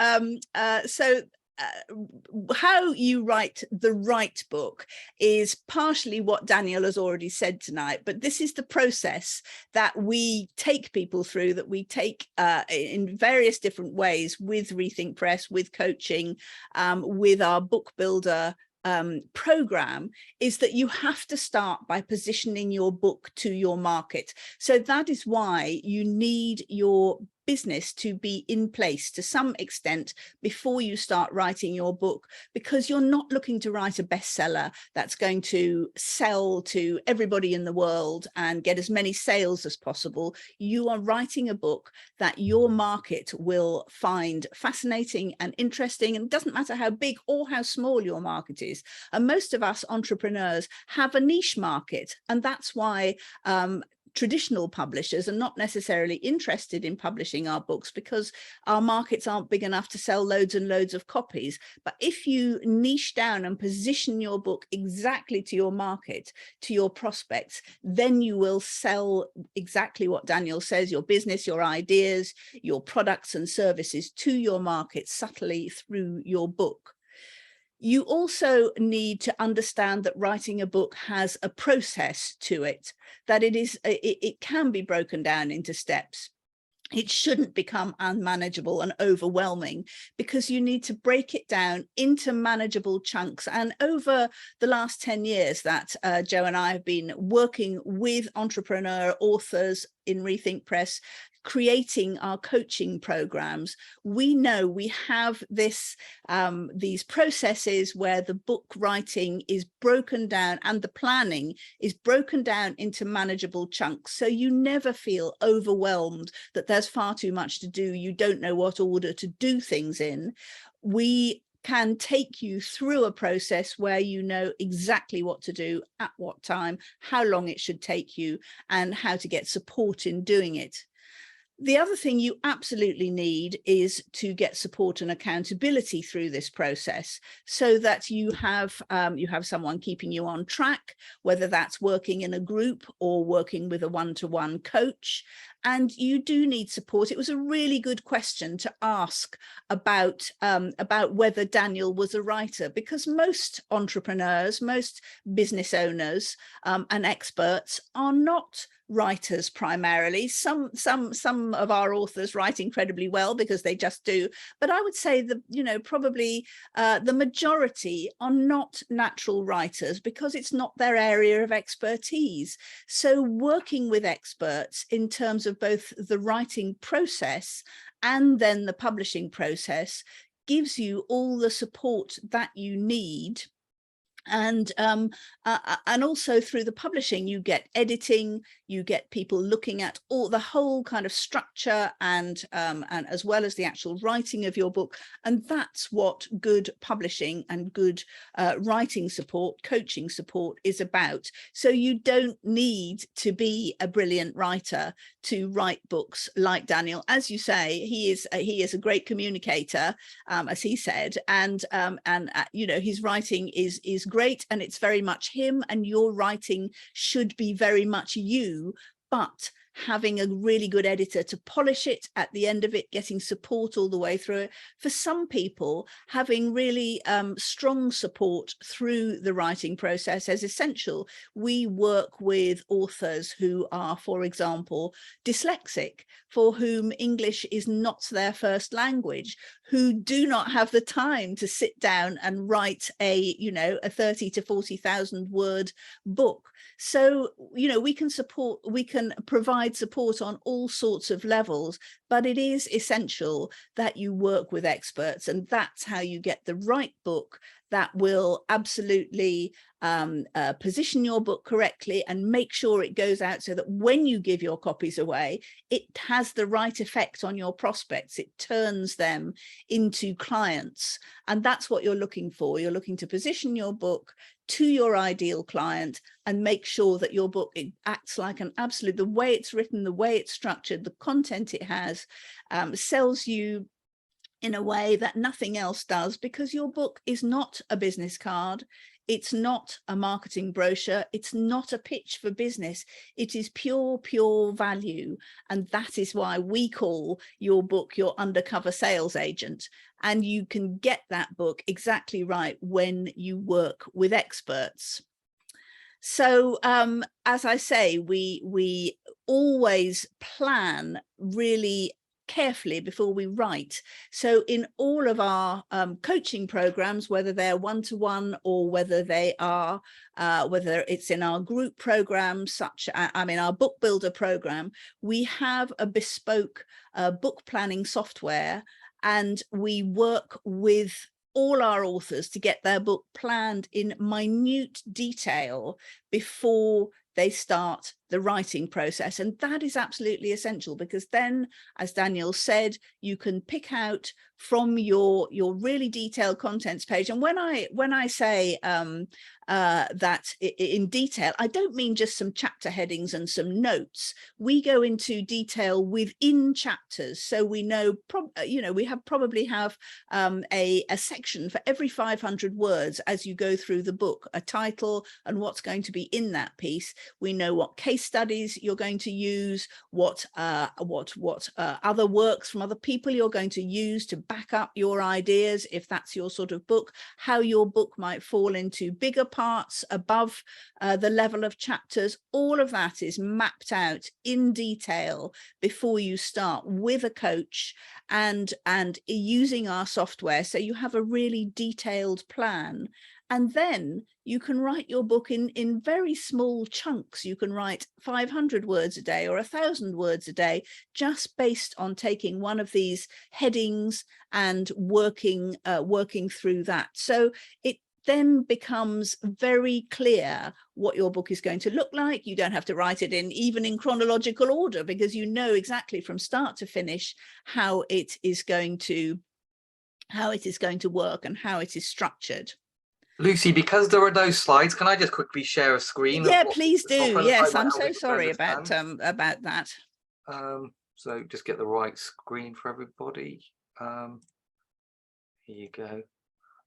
[SPEAKER 1] how you write the right book is partially what Daniel has already said tonight, but this is the process that we take people through, that we take in various different ways with Rethink Press, with coaching, with our book builder program, is that you have to start by positioning your book to your market. So that is why you need your business to be in place to some extent before you start writing your book, because you're not looking to write a bestseller that's going to sell to everybody in the world and get as many sales as possible. You are writing a book that your market will find fascinating and interesting, and it doesn't matter how big or how small your market is. And most of us entrepreneurs have a niche market, and that's why traditional publishers are not necessarily interested in publishing our books because our markets aren't big enough to sell loads and loads of copies. But if you niche down and position your book exactly to your market, to your prospects, then you will sell exactly what Daniel says, your business, your ideas, your products and services to your market subtly through your book. You also need to understand that writing a book has a process to it, that it can be broken down into steps. It shouldn't become unmanageable and overwhelming, because you need to break it down into manageable chunks. And over the last 10 years that Joe and I have been working with entrepreneur authors in Rethink Press, creating our coaching programs, we know we have these processes where the book writing is broken down and the planning is broken down into manageable chunks. So you never feel overwhelmed that there's far too much to do, you don't know what order to do things in. We can take you through a process where you know exactly what to do, at what time, how long it should take you, and how to get support in doing it. The other thing you absolutely need is to get support and accountability through this process, so that you have someone keeping you on track, whether that's working in a group or working with a one-to-one coach. And you do need support. It was a really good question to ask about whether Daniel was a writer, because most entrepreneurs, most business owners and experts are not writers primarily. Some of our authors write incredibly well because they just do, but I would say that probably the majority are not natural writers because it's not their area of expertise. So working with experts in terms of both the writing process and then the publishing process gives you all the support that you need. And also through the publishing, you get editing, you get people looking at all the whole kind of structure and as well as the actual writing of your book. And that's what good publishing and good writing support, coaching support is about. So you don't need to be a brilliant writer to write books like Daniel. As you say, he is a great communicator, as he said, and his writing is great, and it's very much him, and your writing should be very much you, but having a really good editor to polish it at the end of it, getting support all the way through it. For some people, having really strong support through the writing process is essential. We work with authors who are, for example, dyslexic, for whom English is not their first language, who do not have the time to sit down and write a 30 to 40,000 word book. So, we can provide support on all sorts of levels, but it is essential that you work with experts, and that's how you get the right book that will absolutely position your book correctly and make sure it goes out so that when you give your copies away, it has the right effect on your prospects. It turns them into clients. And that's what you're looking for. You're looking to position your book to your ideal client and make sure that your book acts like an absolute, the way it's written, the way it's structured, the content it has, sells you in a way that nothing else does, because your book is not a business card. It's not a marketing brochure. It's not a pitch for business. It is pure value. And that is why we call your book your undercover sales agent. And you can get that book exactly right when you work with experts. So as I say, we always plan really carefully before we write. So in all of our coaching programs, whether they're one-to-one or whether they are whether it's in our group programs, our book builder program, we have a bespoke book planning software, and we work with all our authors to get their book planned in minute detail before they start the writing process. And that is absolutely essential, because then, as Daniel said, you can pick out from your really detailed contents page. And when I say that in detail, I don't mean just some chapter headings and some notes. We go into detail within chapters, so we know, we probably have a section for every 500 words as you go through the book, a title and what's going to be in that piece. We know what case studies you're going to use, what other works from other people you're going to use to back up your ideas, if that's your sort of book, how your book might fall into bigger parts above the level of chapters. All of that is mapped out in detail before you start, with a coach and using our software, so you have a really detailed plan. And then you can write your book in very small chunks. You can write 500 words a day or 1,000 words a day, just based on taking one of these headings and working through that. So it then becomes very clear what your book is going to look like. You don't have to write it even in chronological order, because you know exactly from start to finish how it is going to work and how it is structured.
[SPEAKER 3] Lucy, because there are no slides, can I just quickly share a screen?
[SPEAKER 1] Yeah, please do. Yes, I'm so sorry about that.
[SPEAKER 3] So just get the right screen for everybody. Here you go.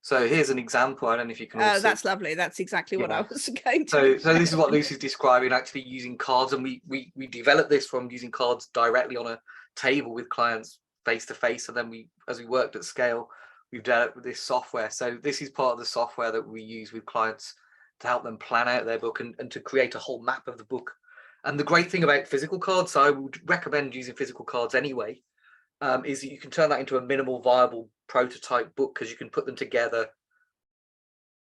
[SPEAKER 3] So here's an example. I don't know if you can all see.
[SPEAKER 1] That's lovely. That's exactly what I was going to.
[SPEAKER 3] So this is what Lucy's describing, actually using cards, and we developed this from using cards directly on a table with clients face to face, and then as we worked at scale, we've developed this software. So this is part of the software that we use with clients to help them plan out their book and to create a whole map of the book. And the great thing about physical cards, so I would recommend using physical cards anyway, is that you can turn that into a minimal viable prototype book, because you can put them together,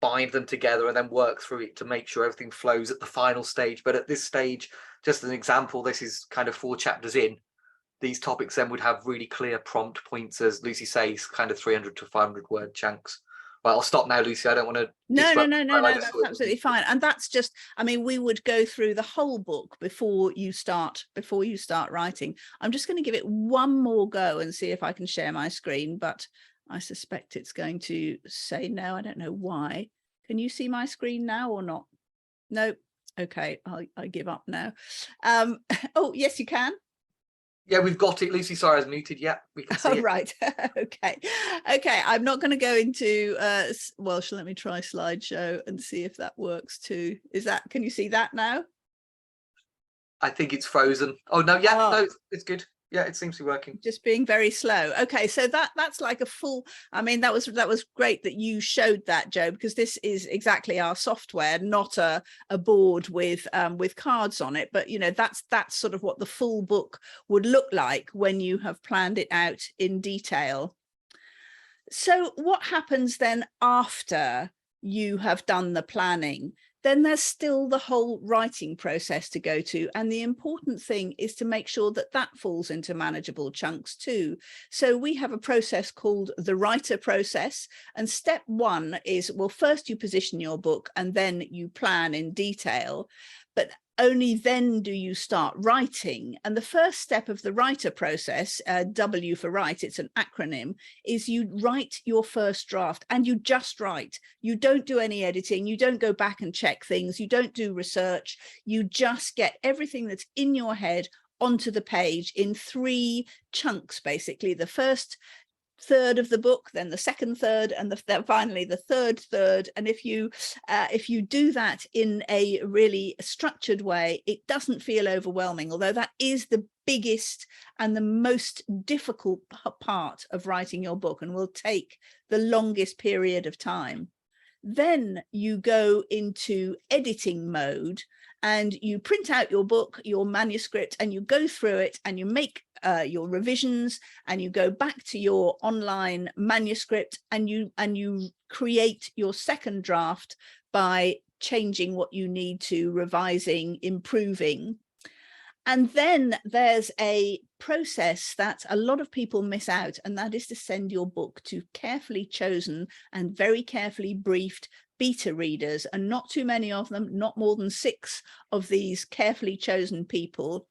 [SPEAKER 3] bind them together, and then work through it to make sure everything flows at the final stage. But at this stage, just an example, this is kind of 4 chapters in. These topics then would have really clear prompt points, as Lucy says, kind of 300 to 500 word chunks. Right, I'll stop now, Lucy. I don't want to.
[SPEAKER 1] No, that's absolutely fine. And that's just, I mean, we would go through the whole book before you start writing. I'm just going to give it one more go and see if I can share my screen, but I suspect it's going to say no. I don't know why. Can you see my screen now or not? No. Okay, I give up now. Oh, yes, you can.
[SPEAKER 3] Yeah, we've got it, Lucy. Sorry, I was muted. Yeah, we can see it.
[SPEAKER 1] Right. Okay. I'm not going to go into well, let me try slideshow and see if that works too. Can you see that now? I
[SPEAKER 3] think it's frozen. Oh no, yeah, no, it's good. Yeah, it seems to be working.
[SPEAKER 1] Just being very slow. Okay, so that's like a full, I mean, that was great that you showed that, Joe, because this is exactly our software, not a board with cards on it. But that's sort of what the full book would look like when you have planned it out in detail. So what happens then after you have done the planning? Then there's still the whole writing process to go to. And the important thing is to make sure that that falls into manageable chunks too. So we have a process called the writer process. And step 1 is, well, first you position your book and then you plan in detail. But only then do you start writing. And the first step of the writer process, W for write, it's an acronym, is you write your first draft, and you just write. You don't do any editing. You don't go back and check things. You don't do research. You just get everything that's in your head onto the page in 3 chunks, basically. The first third of the book, then the second third, and finally the third third. And if you do that in a really structured way, it doesn't feel overwhelming, although that is the biggest and the most difficult part of writing your book and will take the longest period of time. Then you go into editing mode and you print out your book, your manuscript, and you go through it and you make your revisions, and you go back to your online manuscript and you create your second draft by changing what you need to, revising, improving. And then there's a process that a lot of people miss out, and that is to send your book to carefully chosen and very carefully briefed beta readers, and not too many of them, not more than 6 of these carefully chosen people,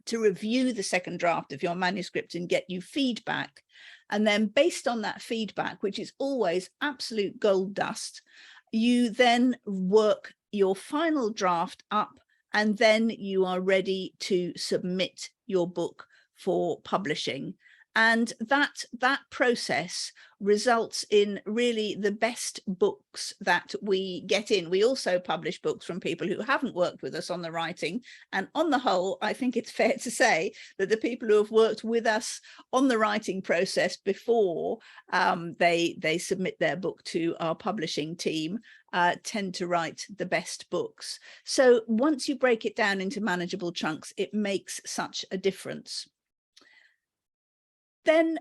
[SPEAKER 1] to review the second draft of your manuscript and get you feedback. And then based on that feedback, which is always absolute gold dust, you then work your final draft up, and then you are ready to submit your book for publishing. And that process results in really the best books that we get in. We also publish books from people who haven't worked with us on the writing. And on the whole, I think it's fair to say that the people who have worked with us on the writing process before they submit their book to our publishing team tend to write the best books. So once you break it down into manageable chunks, it makes such a difference. Then,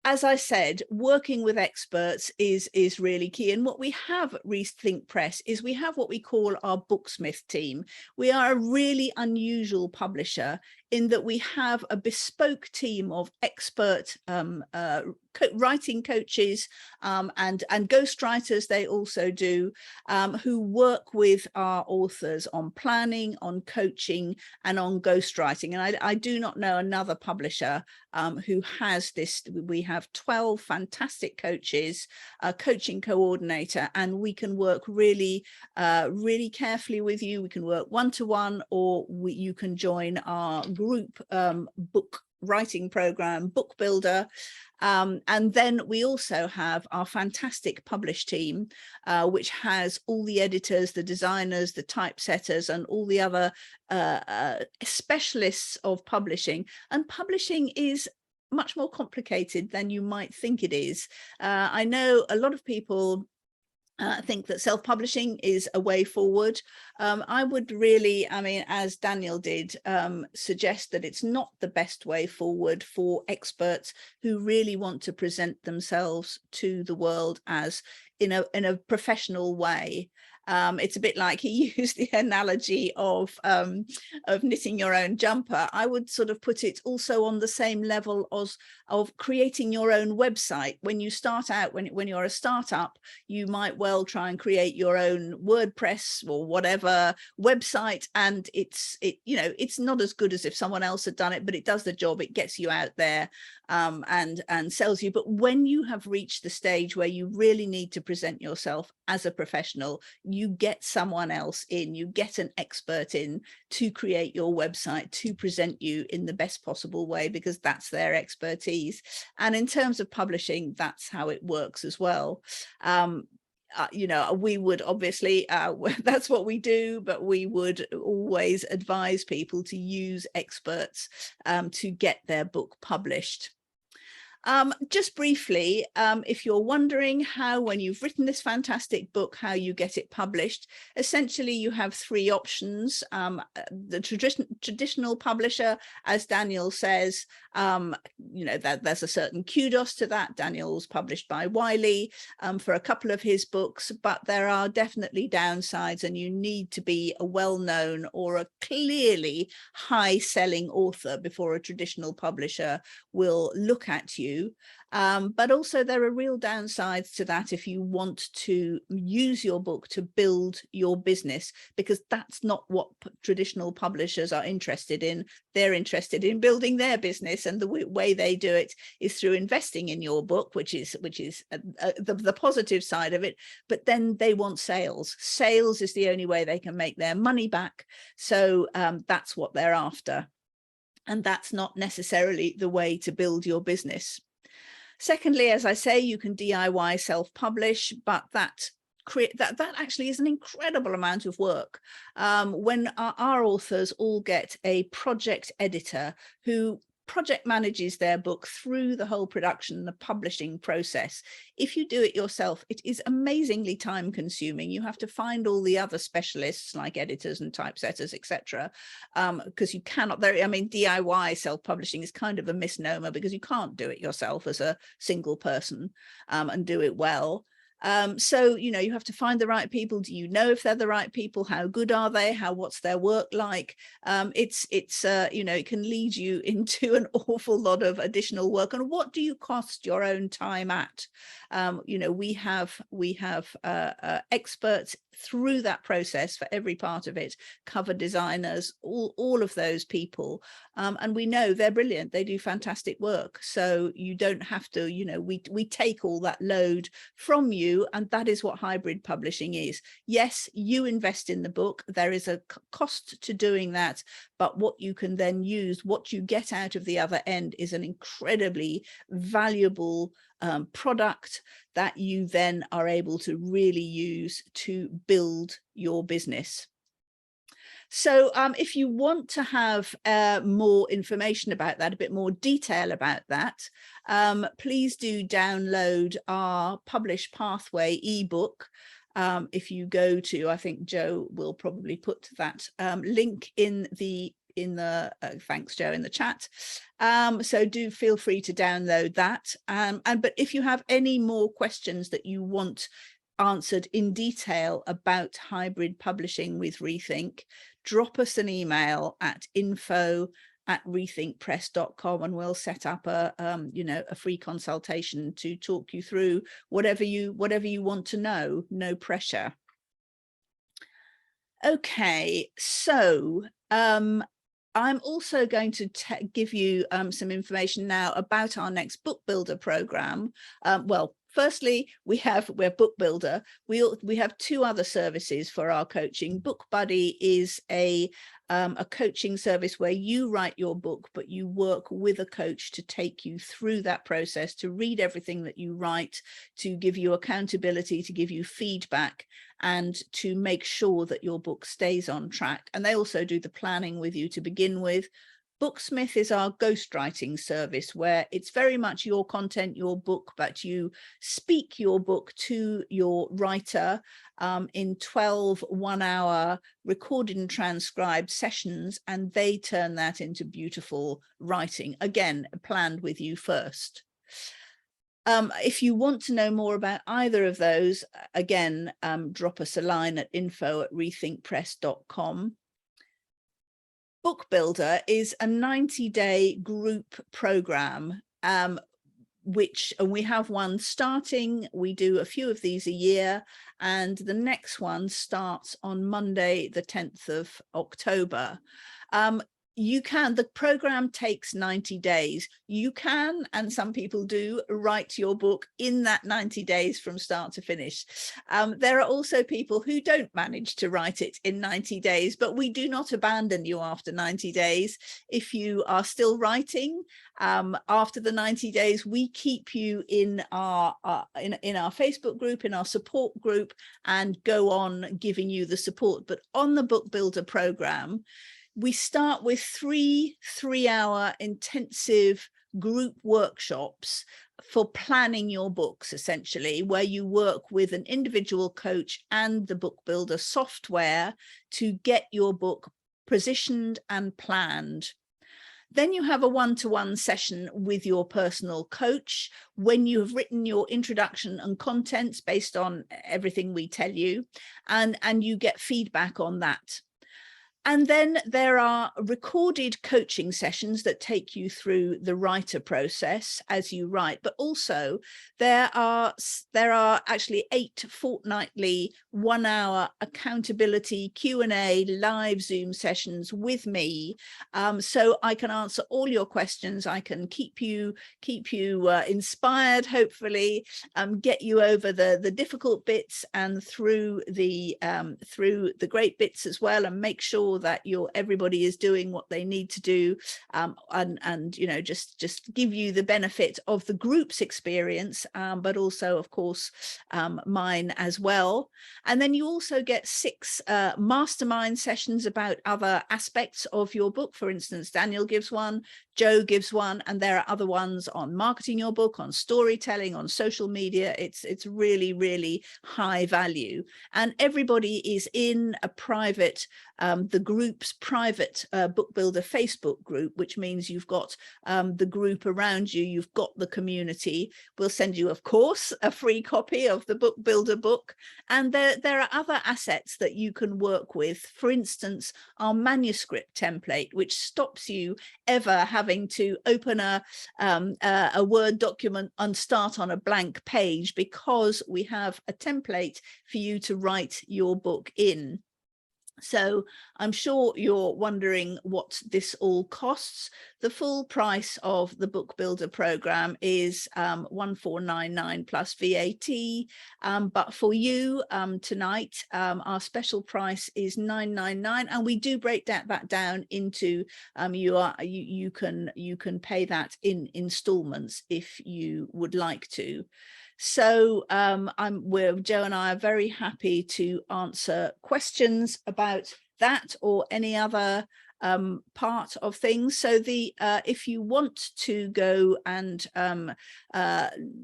[SPEAKER 1] as I said, working with experts is really key. And what we have at Rethink Press is we have what we call our Booksmith team. We are a really unusual publisher in that we have a bespoke team of expert writing coaches and ghostwriters. They also do, who work with our authors on planning, on coaching, and on ghostwriting. And I do not know another publisher who has this. We have 12 fantastic coaches, a coaching coordinator, and we can work really, really carefully with you. We can work one-to-one, or you can join our group book writing program, Book Builder. And then we also have our fantastic publish team, which has all the editors, the designers, the typesetters, and all the other specialists of publishing. And publishing is much more complicated than you might think it is. I know a lot of people think that self-publishing is a way forward. I would really, as Daniel did, suggest that it's not the best way forward for experts who really want to present themselves to the world as in a professional way. It's a bit like he used the analogy of knitting your own jumper. I would sort of put it also on the same level of creating your own website. When you start out, when you're a startup, you might well try and create your own WordPress or whatever website, and it's not as good as if someone else had done it, but it does the job. It gets you out there and sells you. But when you have reached the stage where you really need to present yourself as a professional, you get someone else in, you get an expert in to create your website, to present you in the best possible way, because that's their expertise. And in terms of publishing, that's how it works as well. We would obviously, that's what we do, but we would always advise people to use experts to get their book published. Just briefly, if you're wondering how, when you've written this fantastic book, how you get it published, essentially you have 3 options. The traditional publisher, as Daniel says, that there's a certain kudos to that. Daniel's published by Wiley for a couple of his books, but there are definitely downsides, and you need to be a well-known or a clearly high-selling author before a traditional publisher will look at you. But also there are real downsides to that if you want to use your book to build your business, because that's not what traditional publishers are interested in. They're interested in building their business, and the way they do it is through investing in your book, which is the positive side of it. But then they want sales. Sales is the only way they can make their money back. So that's what they're after. And that's not necessarily the way to build your business. Secondly, as I say, you can DIY self-publish, but that actually is an incredible amount of work. When our authors all get a project editor who project manages their book through the whole production, the publishing process. If you do it yourself, it is amazingly time consuming. You have to find all the other specialists like editors and typesetters, etc. Because you cannot, DIY self-publishing is kind of a misnomer, because you can't do it yourself as a single person and do it well. So, you have to find the right people. Do you know if they're the right people? How good are they? What's their work like? It can lead you into an awful lot of additional work. And what do you cost your own time at? You know, we have experts through that process for every part of it, cover designers, all of those people, and we know they're brilliant, they do fantastic work. So you don't have to, you know, we take all that load from you, and that is what hybrid publishing is. Yes, you invest in the book, there is a cost to doing that, but what you can then use, what you get out of the other end, is an incredibly valuable product that you then are able to really use to build your business. So if you want to have more information about that, a bit more detail about that, please do download our Publish Pathway ebook. If you go to, I think Joe will probably put that link in the thanks Joe, in the chat. So do feel free to download that. But if you have any more questions that you want answered in detail about hybrid publishing with Rethink, drop us an email at info@rethinkpress.com, and we'll set up a you know, a free consultation to talk you through whatever you want to know. No pressure. Okay, so I'm also going to give you some information now about our next Book Builder program. Well, firstly, we're Book Builder. We have two other services for our coaching. Book Buddy is a coaching service where you write your book, but you work with a coach to take you through that process, to read everything that you write, to give you accountability, to give you feedback, and to make sure that your book stays on track. And they also do the planning with you to begin with. Booksmith is our ghostwriting service, where it's very much your content, your book, but you speak your book to your writer in 12 one-hour recorded and transcribed sessions, and they turn that into beautiful writing, again, planned with you first. If you want to know more about either of those, again, drop us a line at info@rethinkpress.com. Book Builder is a 90-day group program, which we have one starting. We do a few of these a year, and the next one starts on Monday, the 10th of October. The program takes 90 days. You can, and some people do, write your book in that 90 days from start to finish. There are also people who don't manage to write it in 90 days, but we do not abandon you after 90 days. If you are still writing after the 90 days, we keep you in our Facebook group, in our support group, and go on giving you the support. But on the Book Builder program, we start with three-hour intensive group workshops for planning your books, essentially, where you work with an individual coach and the Book Builder software to get your book positioned and planned. Then you have a one-to-one session with your personal coach when you have written your introduction and contents based on everything we tell you, and you get feedback on that. And then there are recorded coaching sessions that take you through the writer process as you write, but also there are actually 8 fortnightly 1-hour accountability Q&A live Zoom sessions with me, so I can answer all your questions. I can keep you inspired, hopefully, get you over the difficult bits and through the great bits as well, and make sure that everybody is doing what they need to do, and you know, just give you the benefit of the group's experience, but also, of course, mine as well. And then you also get 6 mastermind sessions about other aspects of your book. For instance, Daniel gives one, Joe gives one, and there are other ones on marketing your book, on storytelling, on social media. It's really, really high value, and everybody is in a private, the group's private Book Builder Facebook group, which means you've got the group around you, you've got the community. We'll send you, of course, a free copy of the Book Builder book, and there are other assets that you can work with. For instance, our manuscript template, which stops you ever having having to open a Word document and start on a blank page, because we have a template for you to write your book in. So I'm sure you're wondering what this all costs. The full price of the Book Builder program is 1499 plus VAT. But for you tonight, our special price is 999, and we do break that down into you can pay that in installments if you would like to. So Joe and I are very happy to answer questions about that or any other part of things. So if you want to go and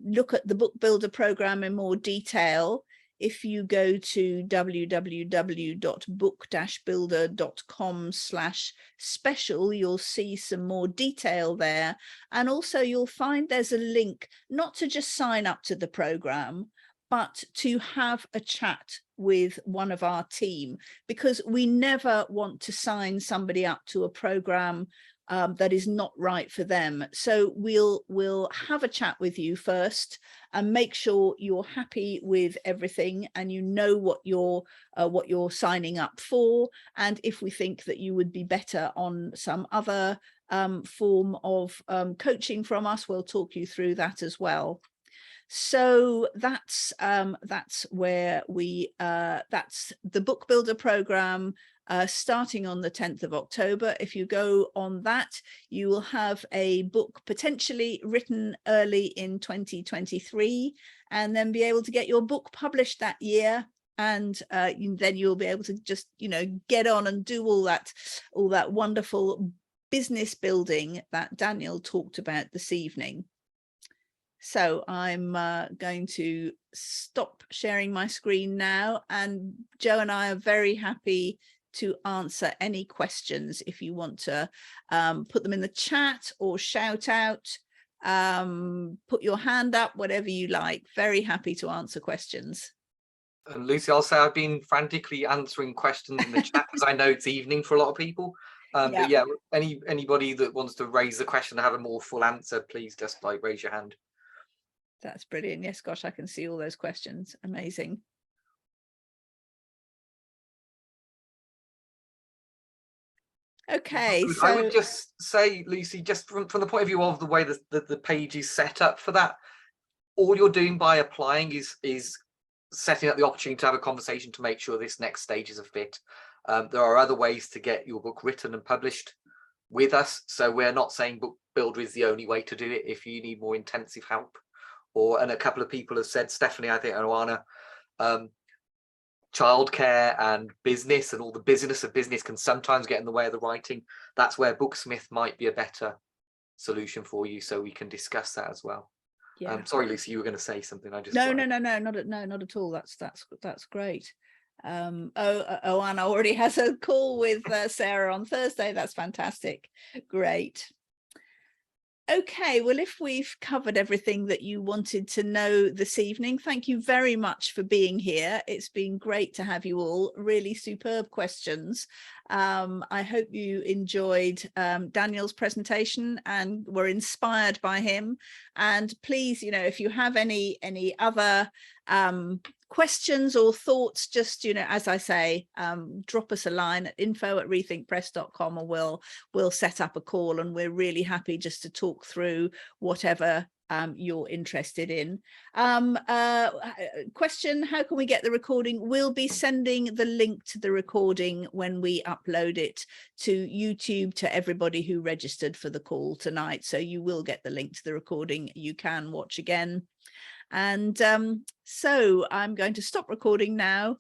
[SPEAKER 1] look at the Book Builder program in more detail, if you go to www.book-builder.com/special, you'll see some more detail there. And also you'll find there's a link not to just sign up to the program, but to have a chat with one of our team, because we never want to sign somebody up to a program that is not right for them. So we'll have a chat with you first and make sure you're happy with everything and you know what you're signing up for. And if we think that you would be better on some other form of coaching from us, we'll talk you through that as well. So that's where that's the Book Builder program starting on the 10th of October. If you go on that, you will have a book potentially written early in 2023, and then be able to get your book published that year. And then you'll be able to just, get on and do all that wonderful business building that Daniel talked about this evening. So I'm going to stop sharing my screen now, and Joe and I are very happy to answer any questions. If you want to put them in the chat or shout out, put your hand up, whatever you like. Very happy to answer questions.
[SPEAKER 3] And Lucy, I'll say I've been frantically answering questions in the chat because I know it's evening for a lot of people. But yeah, anybody that wants to raise the question and have a more full answer, please just raise your hand.
[SPEAKER 1] That's brilliant. Yes, gosh, I can see all those questions. Amazing. Okay, so
[SPEAKER 3] I would just say, Lucy, just from the point of view of the way the page is set up for that, all you're doing by applying is setting up the opportunity to have a conversation to make sure this next stage is a fit. There are other ways to get your book written and published with us. So we're not saying Book Builder is the only way to do it. If you need more intensive help, and a couple of people have said, Stephanie, I think, and Oana, childcare and business and all the busyness of business can sometimes get in the way of the writing. That's where Booksmith might be a better solution for you. So we can discuss that as well. Yeah. Sorry, Lucy, you were going to say something. I just
[SPEAKER 1] no, not at all. That's great. Oana already has a call with Sarah on Thursday. That's fantastic. Great. Okay, well, if we've covered everything that you wanted to know this evening, thank you very much for being here. It's been great to have you all. Really superb questions. I hope you enjoyed Daniel's presentation and were inspired by him. And please, if you have any other questions or thoughts, just as I say, drop us a line at info@rethinkpress.com, and we'll set up a call, and we're really happy just to talk through whatever you're interested in. Question: how can we get the recording? We'll be sending the link to the recording when we upload it to YouTube to everybody who registered for the call tonight, so you will get the link to the recording. You can watch again. And so I'm going to stop recording now